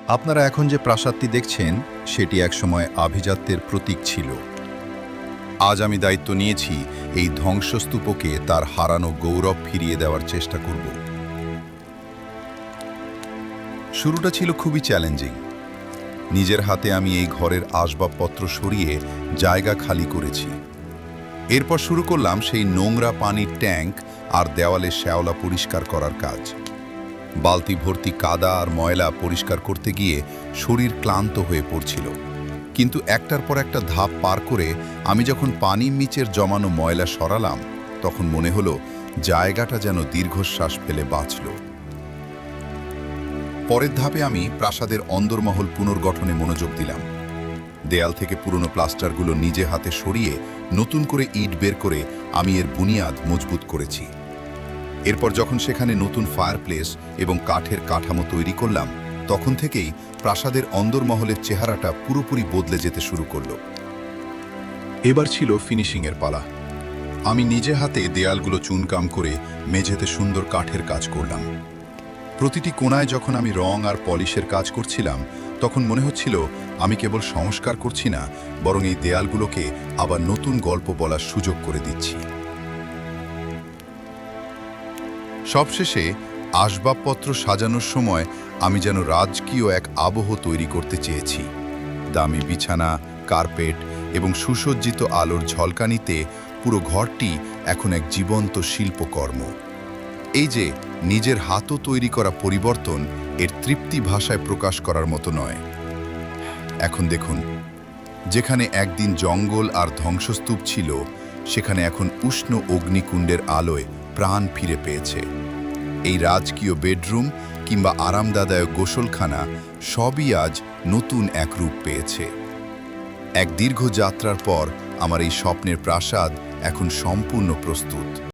আপনারা এখন যে প্রাসাদটি দেখছেন সেটি একসময় আভিজাত্যের প্রতীক ছিল। আজ আমি দায়িত্ব নিয়েছি এই ধ্বংসস্তূপকে তার হারানো গৌরব ফিরিয়ে দেওয়ার চেষ্টা করব। শুরুটা ছিল খুবই চ্যালেঞ্জিং। নিজের হাতে আমি এই ঘরের আসবাবপত্র সরিয়ে জায়গা খালি করেছি। এরপর শুরু করলাম সেই নোংরা পানির ট্যাঙ্ক আর দেওয়ালে শ্যাওলা পরিষ্কার করার কাজ। বালতি ভর্তি কাদা আর ময়লা পরিষ্কার করতে গিয়ে শরীর ক্লান্ত হয়ে পড়ছিল, কিন্তু একটার পর একটা ধাপ পার করে আমি যখন পানির নিচের জমানো ময়লা সরালাম, তখন মনে হলো জায়গাটা যেন দীর্ঘশ্বাস ফেলে বাঁচল। পরের ধাপে আমি প্রাসাদের অন্দরমহল পুনর্গঠনে মনোযোগ দিলাম। দেয়াল থেকে পুরনো প্লাস্টারগুলো নিজে হাতে সরিয়ে নতুন করে ইট বের করে আমি এর বুনিয়াদ মজবুত করেছি। এরপর যখন সেখানে নতুন ফায়ারপ্লেস এবং কাঠের কাঠামো তৈরি করলাম, তখন থেকেই প্রাসাদের অন্দরমহলের চেহারাটা পুরোপুরি বদলে যেতে শুরু করলো। এবার ছিল ফিনিশিংয়ের পালা। আমি নিজে হাতে দেয়ালগুলো চুনকাম করে মেঝেতে সুন্দর কাঠের কাজ করলাম। প্রতিটি কোণায় যখন আমি রং আর পলিশের কাজ করছিলাম, তখন মনে হচ্ছিল আমি কেবল সংস্কার করছি না, বরং এই দেয়ালগুলোকে আবার নতুন গল্প বলার সুযোগ করে দিচ্ছি। সবশেষে আসবাবপত্র সাজানোর সময় আমি যেন রাজকীয় এক আবহ তৈরি করতে চেয়েছি। দামি বিছানা, কার্পেট এবং সুসজ্জিত আলোর ঝলকানিতে পুরো ঘরটি এখন এক জীবন্ত শিল্পকর্ম। এই যে নিজের হাতও তৈরি করা পরিবর্তন, এর তৃপ্তি ভাষায় প্রকাশ করার মতো নয়। এখন দেখুন, যেখানে একদিন জঙ্গল আর ধ্বংসস্তূপ ছিল, সেখানে এখন উষ্ণ অগ্নিকুণ্ডের আলোয় প্রাণ ফিরে পেয়েছে। এই রাজকীয় বেডরুম কিংবা আরামদায়ক গোসলখানা সবই আজ নতুন এক রূপ পেয়েছে। এক দীর্ঘ যাত্রার পর আমার এই স্বপ্নের প্রাসাদ এখন সম্পূর্ণ প্রস্তুত।